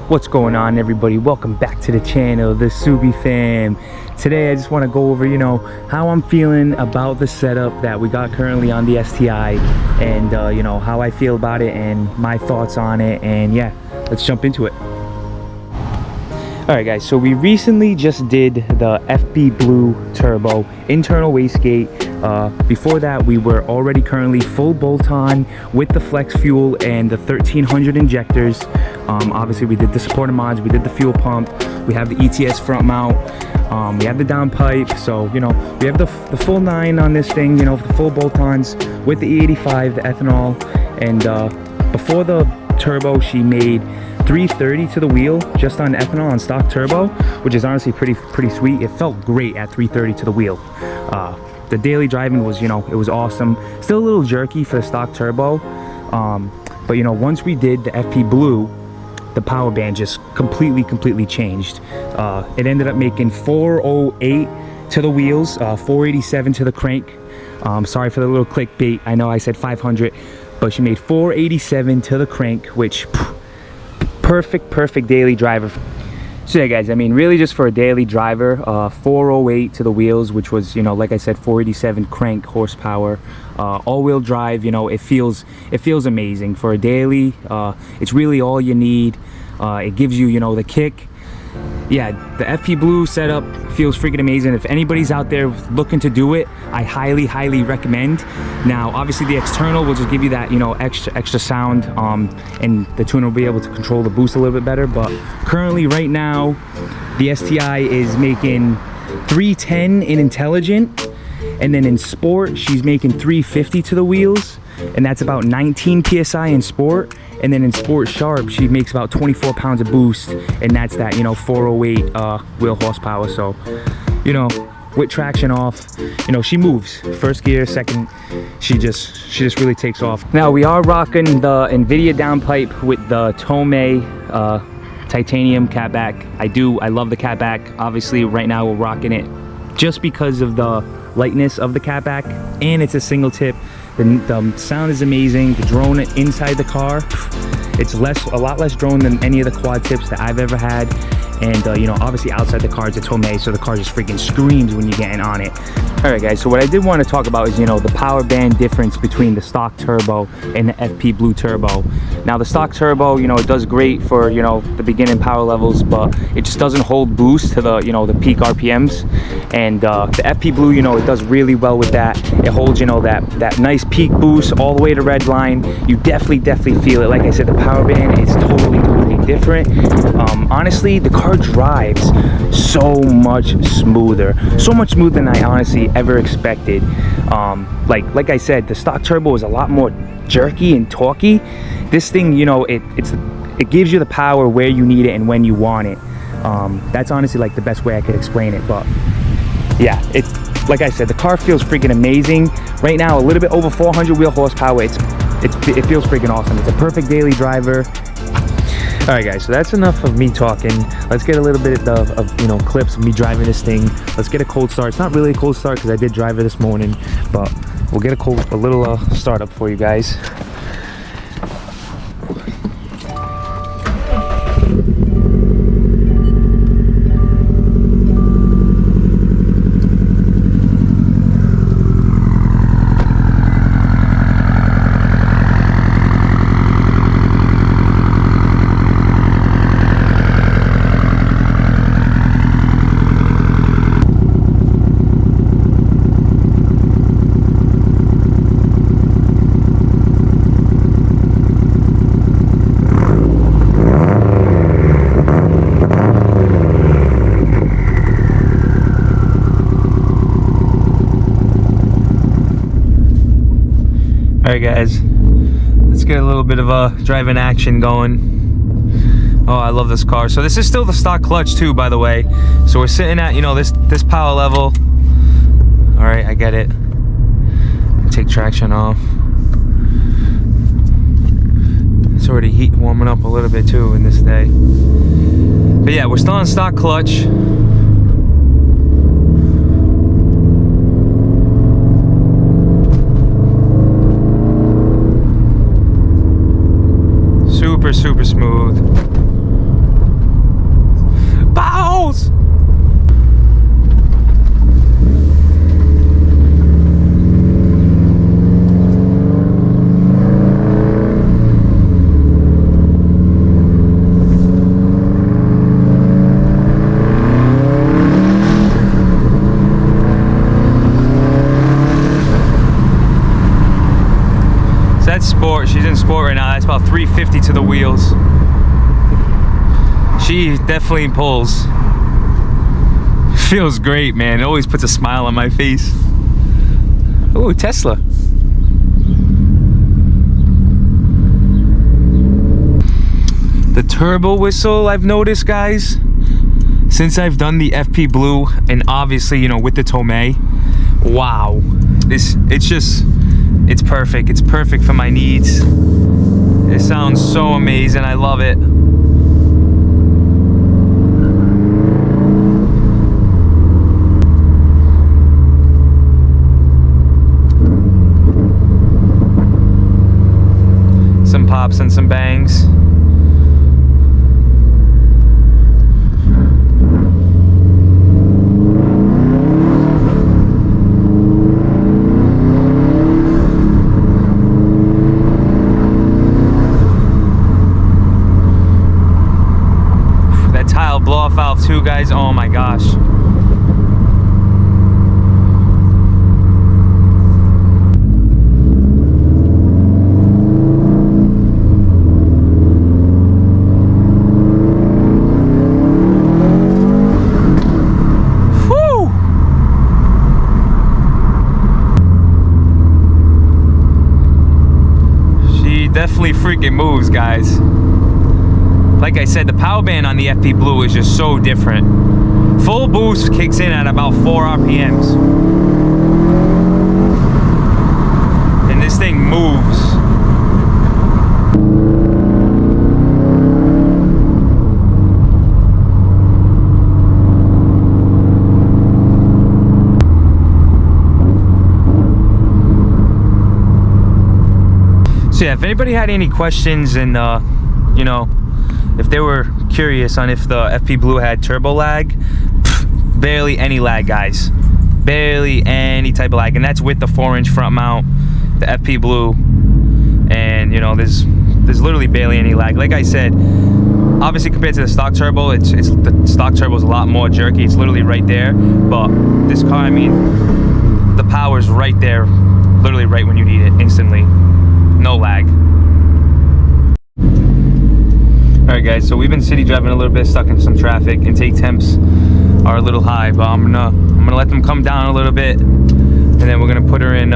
What's going on, everybody? Welcome back to the channel, the Subie fam. Today I just want to go over, how I'm feeling about the setup that we got currently on the STI, and how I feel about it and my thoughts on it. And yeah, let's jump into it. Alright guys, so we recently just did the FB Blue Turbo internal wastegate. Before that, we were already currently full bolt-on with the flex fuel and the 1300 injectors. Obviously we did the supporter mods, we did the fuel pump, we have the ETS front mount, we have the downpipe. So we have the full 9 on this thing, the full bolt-ons with the E85, the ethanol. And before the turbo, she made 330 to the wheel just on ethanol on stock turbo, which is honestly pretty sweet. It felt great at 330 to the wheel. The daily driving was, it was awesome. Still a little jerky for the stock turbo, but once we did the FP Blue, the power band just completely changed. It ended up making 408 to the wheels, 487 to the crank. Sorry for the little clickbait. I know I said 500, but she made 487 to the crank, which perfect daily driver. So yeah guys, I mean, really just for a daily driver, 408 to the wheels, which was, like I said, 487 crank horsepower, all-wheel drive. It feels amazing for a daily. It's really all you need. It gives you, the kick. Yeah, the FP Blue setup feels freaking amazing. If anybody's out there looking to do it, I highly recommend. Now obviously the external will just give you that extra sound, and the tuner will be able to control the boost a little bit better. But currently right now the STI is making 310 in intelligent, and then in sport she's making 350 to the wheels, and that's about 19 psi in sport. And then in sport sharp she makes about 24 pounds of boost, and that's that 408 wheel horsepower. So with traction off, she moves. First gear, second, she just really takes off. Now we are rocking the Invidia downpipe with the Tomei titanium catback. I love the catback. Obviously right now we're rocking it just because of the lightness of the catback, and it's a single tip. The sound is amazing. The drone inside the car, it's a lot less drone than any of the quad tips that I've ever had. And obviously outside the car it's a Tomei, so the car just freaking screams when you're getting on it. All right guys, so what I did want to talk about is the power band difference between the stock turbo and the FP Blue turbo. Now the stock turbo, it does great for the beginning power levels, but it just doesn't hold boost to the the peak RPMs. And the FP Blue, it does really well with that. It holds that nice peak boost all the way to red line. You definitely feel it. Like I said, the power band is totally different. Honestly, the car drives so much smoother than I honestly ever expected. Like I said, the stock turbo is a lot more jerky and torquey. This thing, it gives you the power where you need it and when you want it. That's honestly like the best way I could explain it. But yeah, like I said, the car feels freaking amazing right now. A little bit over 400 wheel horsepower. It feels freaking awesome. It's a perfect daily driver. All right guys, so that's enough of me talking. Let's get a little bit of clips of me driving this thing. Let's get a cold start. It's not really a cold start because I did drive it this morning, but we'll get a little startup for you guys. Alright guys, let's get a little bit of a driving action going. Oh, I love this car. So this is still the stock clutch too, by the way. So we're sitting at, this power level. Alright, I get it. Take traction off. It's already warming up a little bit too in this day. But yeah, we're still on stock clutch. Super smooth. sport right now. That's about 350 to the wheels. She definitely pulls. Feels great, man. It always puts a smile on my face. Ooh, Tesla. The turbo whistle, I've noticed, guys, since I've done the FP Blue, and obviously, you know, with the Tomei, wow, it's perfect. It's perfect for my needs. It sounds so amazing. I love it. Some pops and some bangs. Tial blow-off valve too, guys. Oh my gosh. Whew. She definitely freaking moves, guys. Like I said, the power band on the FP Blue is just so different. Full boost kicks in at about 4 RPMs. And this thing moves. So yeah, if anybody had any questions and you know, if they were curious on if the FP Blue had turbo lag, barely any lag, guys. Barely any type of lag, and that's with the 4-inch front mount, the FP Blue, and you know, there's literally barely any lag. Like I said, obviously compared to the stock turbo, the stock turbo is a lot more jerky. It's literally right there, but this car, I mean, the power's right there, literally right when you need it, instantly, no lag. Alright guys, so we've been city driving a little bit, stuck in some traffic. Intake temps are a little high, but I'm gonna let them come down a little bit, and then we're gonna put her in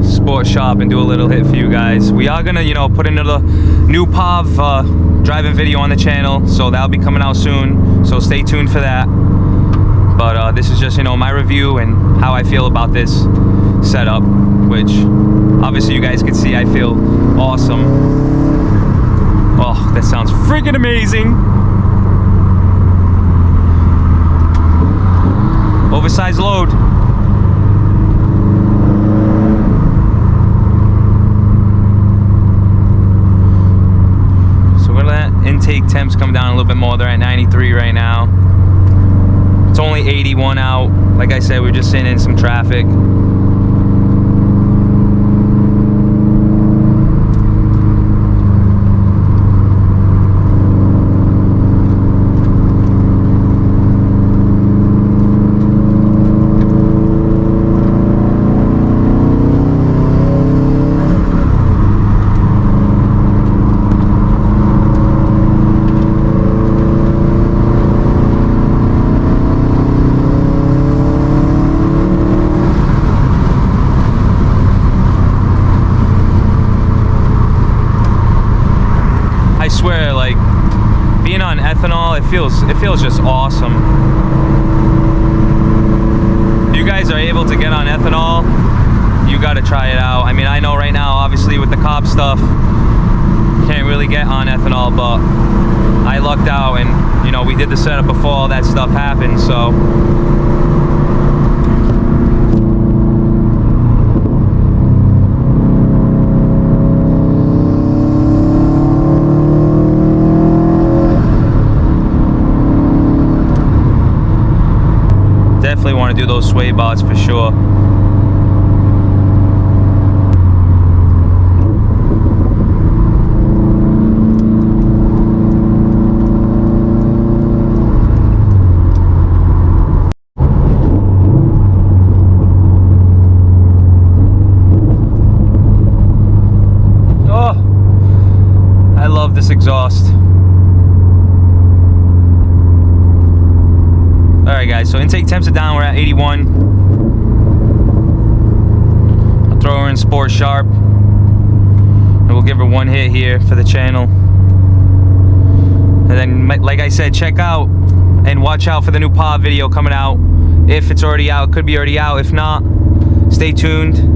sport shop and do a little hit for you guys. We are gonna, you know, put another new POV driving video on the channel, so that'll be coming out soon, so stay tuned for that. But this is just, you know, my review and how I feel about this setup, which obviously you guys can see I feel awesome. Oh, that sounds freaking amazing. Oversized load. So we're gonna let intake temps come down a little bit more. They're at 93 right now. It's only 81 out. Like I said, we're just sitting in some traffic. I swear, like, being on ethanol, it feels just awesome. If you guys are able to get on ethanol, you gotta try it out. I mean, I know right now, obviously with the Cobb stuff, can't really get on ethanol, but I lucked out, and you know, we did the setup before all that stuff happened, so definitely want to do those sway bars for sure. Alright guys, so intake temps are down, we're at 81. I'll throw her in Sport Sharp. And we'll give her one hit here for the channel. And then, like I said, check out and watch out for the new pod video coming out. If it's already out, it could be already out. If not, stay tuned.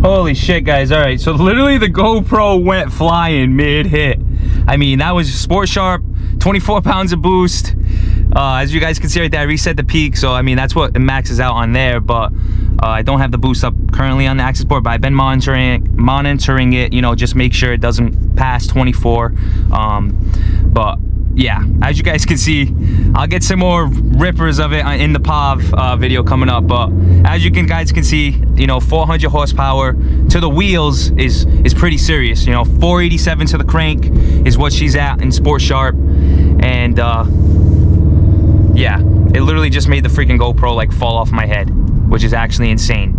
Holy shit, guys. All right, so literally the GoPro went flying mid-hit. I mean, that was Sport Sharp, 24 pounds of boost. As you guys can see right there, I reset the peak, so I mean, that's what it maxes out on there, but I don't have the boost up currently on the access board, but I've been monitoring it, you know, just make sure it doesn't pass 24. But yeah, as you guys can see, I'll get some more rippers of it in the POV video coming up, but as you guys can see, you know, 400 horsepower to the wheels is pretty serious. You know, 487 to the crank is what she's at in Sport Sharp, and yeah, it literally just made the freaking GoPro like fall off my head, which is actually insane.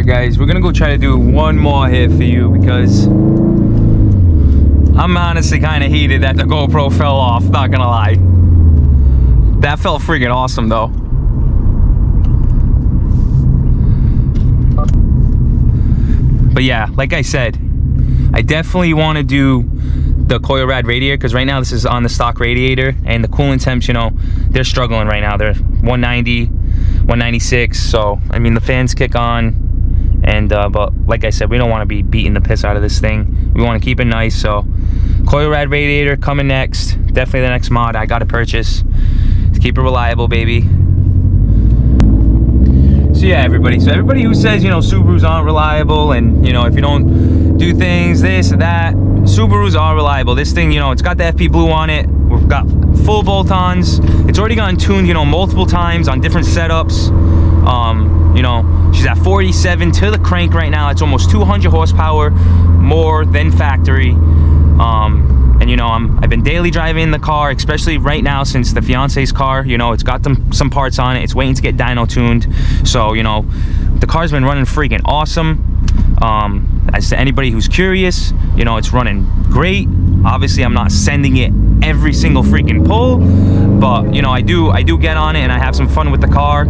Guys, we're gonna go try to do one more hit for you because I'm honestly kind of heated that the GoPro fell off, not gonna lie. That felt freaking awesome though. But yeah, like I said, I definitely want to do the coil rad radiator because right now this is on the stock radiator, and the coolant temps, you know, they're struggling right now. They're 190, 196, so I mean the fans kick on. And but like I said, we don't want to be beating the piss out of this thing. We want to keep it nice. So coil rad radiator coming next. Definitely the next mod I gotta purchase to keep it reliable, baby. So yeah, everybody. So everybody who says, you know, Subarus aren't reliable, and you know, if you don't do things this or that, Subarus are reliable. This thing, you know, it's got the FP Blue on it. We've got full bolt-ons. It's already gotten tuned, you know, multiple times on different setups. You know, she's at 47 to the crank right now. It's almost 200 horsepower more than factory. And you know, I've been daily driving the car, especially right now since the fiance's car, you know, it's got some parts on it. It's waiting to get dyno tuned. So, you know, the car's been running freaking awesome. As to anybody who's curious, you know, it's running great. Obviously, I'm not sending it every single freaking pull, but you know, I do get on it and I have some fun with the car.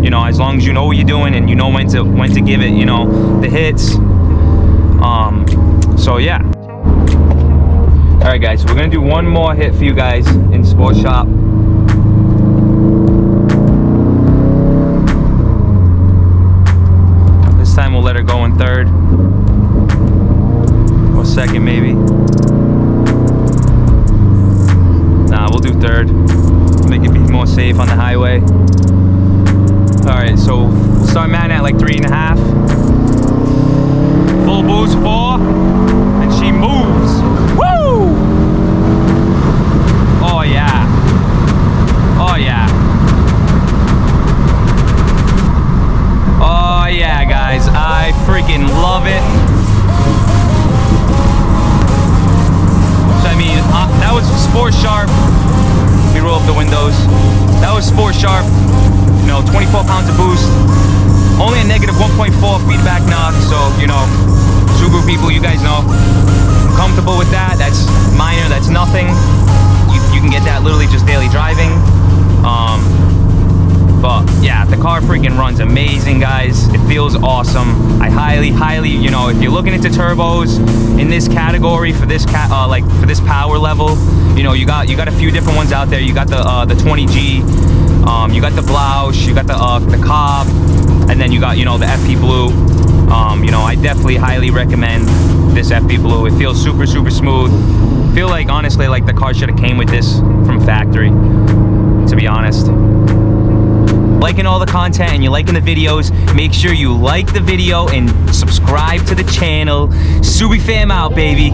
You know, as long as you know what you're doing and you know when to give it, you know, the hits. So yeah. All right, guys, so we're gonna do one more hit for you guys in Sport Shop. This time we'll let her go in third or second, maybe. Nah, we'll do third. Make it be more safe on the highway. All right, so we'll start man at like 3.5. Full boost 4, and she moves. Woo! Oh yeah. Oh yeah. Oh yeah, guys, I freaking love it. So I mean, that was Sport Sharp. Let me roll up the windows. That was Sport Sharp. You know, 24 pounds of boost, only a negative 1.4 feedback knock, so you know, Subaru people, you guys know, I'm comfortable with that. That's minor, that's nothing. You can get that literally just daily driving. But yeah, the car freaking runs amazing, guys. It feels awesome. I highly, you know, if you're looking into turbos in this category for this like for this power level, you know, you got a few different ones out there. You got the 20G. You got the Bloush, you got the Cobb, and then you got, you know, the FP Blue. You know, I definitely highly recommend this FP Blue. It feels super smooth. I feel like, honestly, like the car should have came with this from factory, to be honest. Liking all the content and you're liking the videos, make sure you like the video and subscribe to the channel. Subie fam out, baby.